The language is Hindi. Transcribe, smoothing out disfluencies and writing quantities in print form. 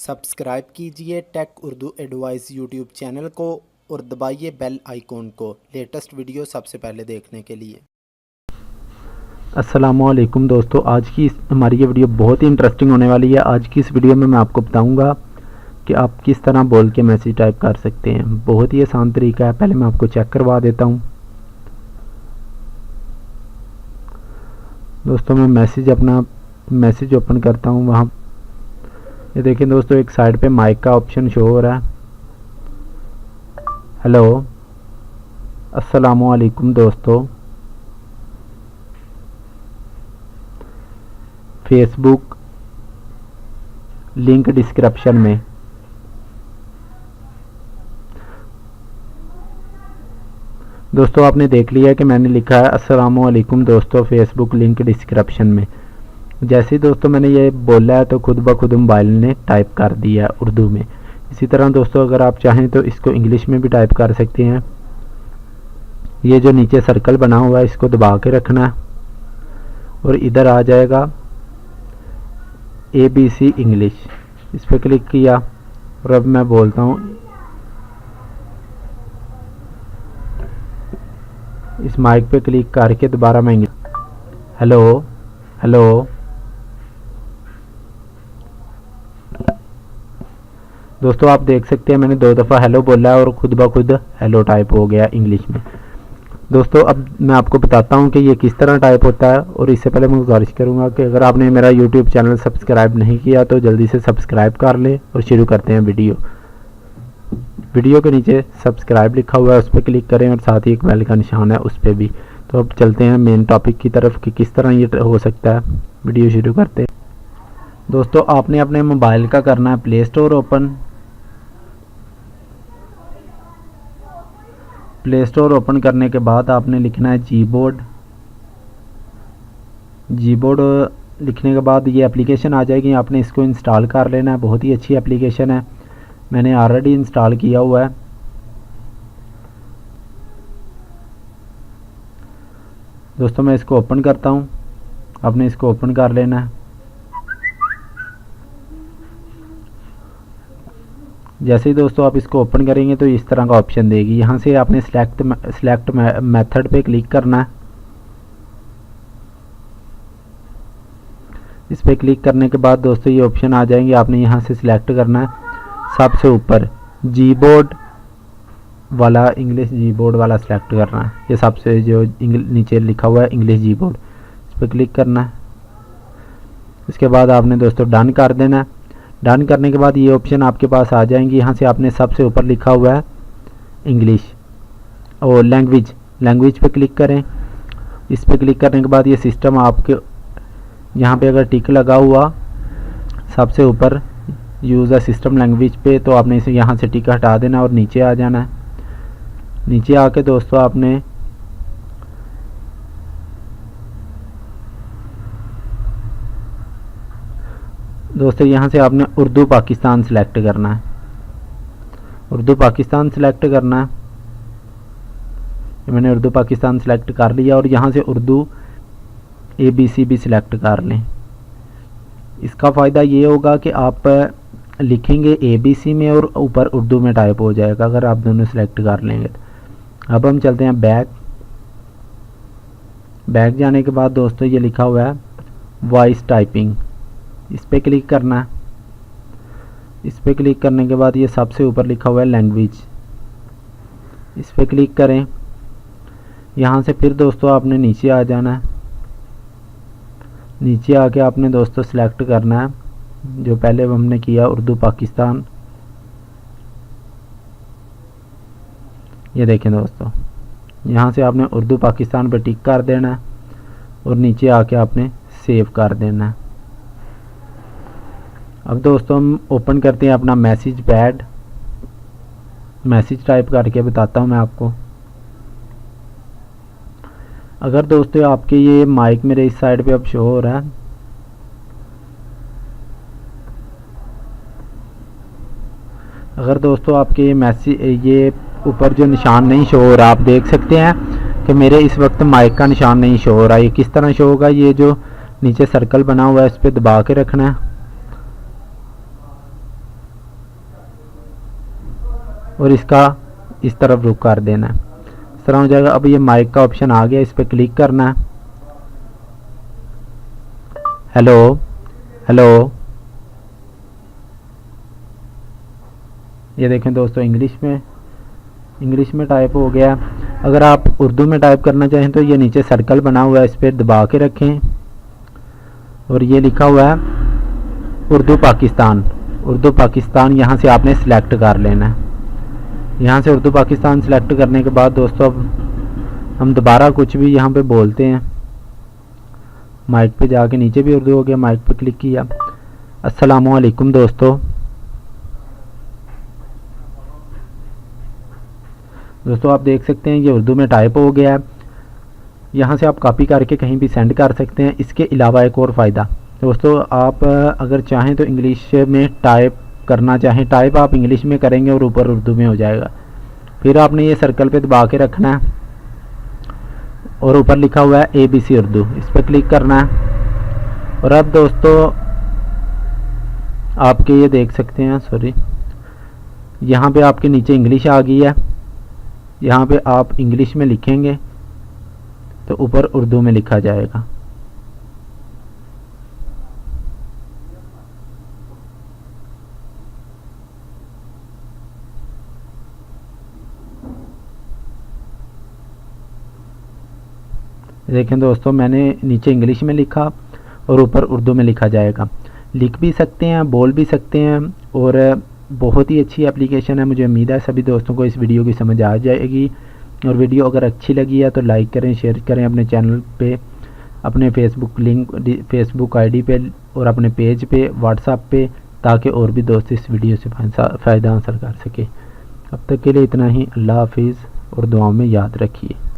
सब्सक्राइब कीजिए tech Urdu advice YouTube channel को और दबाइए बेल आइकॉन को लेटेस्ट वीडियो सबसे पहले देखने के लिए। अस्सलामुअलैकुम दोस्तों, आज की हमारी ये वीडियो बहुत ही इंटरेस्टिंग होने वाली है। आज की इस वीडियो में मैं आपको बताऊंगा कि आप किस तरह बोल के मैसेज टाइप कर सकते हैं। बहुत ही आसान तरीका है। पहले मैं आपको चेक करवा देता हूं। दोस्तों मैं अपना मैसेज ओपन करता हूं। वहाँ ये देखें दोस्तों, एक साइड पे माइक का ऑप्शन शो हो रहा है। हेलो, अस्सलामुअलैकुम दोस्तों, फेसबुक लिंक डिस्क्रिप्शन में। दोस्तों आपने देख लिया है कि मैंने लिखा है अस्सलामुअलैकुम दोस्तों, फेसबुक लिंक डिस्क्रिप्शन में। जैसे ही दोस्तों मैंने ये बोला है तो खुद ब खुद मोबाइल ने टाइप कर दिया उर्दू में। इसी तरह दोस्तों अगर आप चाहें तो इसको इंग्लिश में भी टाइप कर सकते हैं। ये जो नीचे सर्कल बना हुआ है इसको दबा के रखना है और इधर आ जाएगा ABC इंग्लिश। इस पर क्लिक किया और अब मैं बोलता हूँ, इस माइक पे क्लिक करके दोबारा मैं हेलो हेलो। दोस्तों आप देख सकते हैं मैंने 2 दफ़ा हेलो बोला है और खुद ब खुद हेलो टाइप हो गया इंग्लिश में। दोस्तों अब मैं आपको बताता हूं कि ये किस तरह टाइप होता है। और इससे पहले मैं गुजारिश करूंगा कि अगर आपने मेरा YouTube चैनल सब्सक्राइब नहीं किया तो जल्दी से सब्सक्राइब कर लें और शुरू करते हैं वीडियो के नीचे सब्सक्राइब लिखा हुआ है, उस पर क्लिक करें और साथ ही एक बेल का निशान है उस पर भी। तो अब चलते हैं मेन टॉपिक की तरफ कि किस तरह ये हो सकता है। वीडियो शुरू करते हैं। दोस्तों आपने अपने मोबाइल का करना है play store open. Play store open करने के बाद आपने लिखना है जीबोर्ड लिखने के बाद ये एप्लीकेशन आ जाएगी। आपने इसको इंस्टॉल कर लेना है। बहुत ही अच्छी एप्लीकेशन है, मैंने ऑलरेडी इंस्टॉल किया हुआ है। दोस्तों मैं इसको ओपन करता हूँ। आपने इसको ओपन कर लेना है। जैसे ही दोस्तों आप इसको ओपन करेंगे तो इस तरह का ऑप्शन देगी। यहाँ से आपने सिलेक्ट मेथड पे क्लिक करना है। इस पे क्लिक करने के बाद दोस्तों ये ऑप्शन आ जाएंगे। आपने यहाँ से सिलेक्ट करना है सबसे ऊपर जीबोर्ड वाला, इंग्लिश जीबोर्ड वाला सिलेक्ट करना है। ये सबसे जो नीचे लिखा हुआ है इंग्लिश जीबोर्ड, इस पर क्लिक करना है। इसके बाद आपने दोस्तों डन कर देना है। डन करने के बाद ये ऑप्शन आपके पास आ जाएंगी। यहाँ से आपने सबसे ऊपर लिखा हुआ है इंग्लिश और लैंग्वेज पे क्लिक करें। इस पे क्लिक करने के बाद ये सिस्टम आपके यहाँ पे अगर टिक लगा हुआ सबसे ऊपर यूज़ अ सिस्टम लैंग्वेज पे, तो आपने इसे यहाँ से टिक हटा देना और नीचे आ जाना है। नीचे आके दोस्तों आपने यहाँ से आपने उर्दू पाकिस्तान सिलेक्ट करना है। उर्दू पाकिस्तान सिलेक्ट करना है। मैंने उर्दू पाकिस्तान सिलेक्ट कर लिया और यहाँ से उर्दू ABC भी सिलेक्ट कर लें। इसका फ़ायदा ये होगा कि आप लिखेंगे ABC में और ऊपर उर्दू में टाइप हो जाएगा अगर आप दोनों सिलेक्ट कर लेंगे। अब हम चलते हैं बैक जाने के बाद दोस्तों ये लिखा हुआ है वॉइस टाइपिंग, इस पर क्लिक करना है। इस पर क्लिक करने के बाद ये सबसे ऊपर लिखा हुआ है लैंग्वेज, इस पर क्लिक करें। यहाँ से फिर दोस्तों आपने नीचे आ जाना है। नीचे आके आपने दोस्तों सिलेक्ट करना है जो पहले हमने किया उर्दू पाकिस्तान। ये देखें दोस्तों, यहाँ से आपने उर्दू पाकिस्तान पर टिक कर देना है और नीचे आके आपने सेव कर देना है। अब दोस्तों हम ओपन करते हैं अपना मैसेज पैड। मैसेज टाइप करके बताता हूँ मैं आपको। अगर दोस्तों आपके ये माइक मेरे इस साइड पे अब शो हो रहा है, अगर दोस्तों आपके मैसेज ये ऊपर जो निशान नहीं शो हो रहा, आप देख सकते हैं कि मेरे इस वक्त माइक का निशान नहीं शो हो रहा। ये किस तरह शो होगा? ये जो नीचे सर्कल बना हुआ है इस पर दबा के रखना है और इसका इस तरफ रुख कर देना है। इस तरह हो जाएगा। अब ये माइक का ऑप्शन आ गया, इस पर क्लिक करना है। हेलो हेलो, ये देखें दोस्तों इंग्लिश में टाइप हो गया। अगर आप उर्दू में टाइप करना चाहें तो ये नीचे सर्कल बना हुआ है, इस पर दबा के रखें और ये लिखा हुआ है उर्दू पाकिस्तान। यहाँ से आपने सिलेक्ट कर लेना है। यहाँ से उर्दू पाकिस्तान सिलेक्ट करने के बाद दोस्तों अब हम दोबारा कुछ भी यहाँ पे बोलते हैं। माइक पे जाके नीचे भी उर्दू हो गया, माइक पे क्लिक किया। अस्सलामु अलैकुम दोस्तों आप देख सकते हैं ये उर्दू में टाइप हो गया है। यहाँ से आप कॉपी करके कहीं भी सेंड कर सकते हैं। इसके अलावा एक और फ़ायदा दोस्तों, आप अगर चाहें तो इंग्लिश में टाइप करना चाहें, टाइप आप इंग्लिश में करेंगे और ऊपर उर्दू में हो जाएगा। फिर आपने ये सर्कल पे दबा के रखना है और ऊपर लिखा हुआ है ABC उर्दू, इस पर क्लिक करना है। और अब दोस्तों आपके ये देख सकते हैं, यहाँ पे आपके नीचे इंग्लिश आ गई है। यहाँ पे आप इंग्लिश में लिखेंगे तो ऊपर उर्दू में लिखा जाएगा। देखें दोस्तों, मैंने नीचे इंग्लिश में लिखा और ऊपर उर्दू में लिखा जाएगा। लिख भी सकते हैं, बोल भी सकते हैं और बहुत ही अच्छी एप्लीकेशन है। मुझे उम्मीद है सभी दोस्तों को इस वीडियो की समझ आ जाएगी। और वीडियो अगर अच्छी लगी है तो लाइक करें, शेयर करें अपने चैनल पे, अपने फेसबुक आईडी पे और अपने पेज पे, व्हाट्सएप पे, ताकि और भी दोस्त इस वीडियो से फ़ायदा हासिल कर सके। अब तक के लिए इतना ही। अल्लाह हाफिज़ और दुआओं में याद रखिए।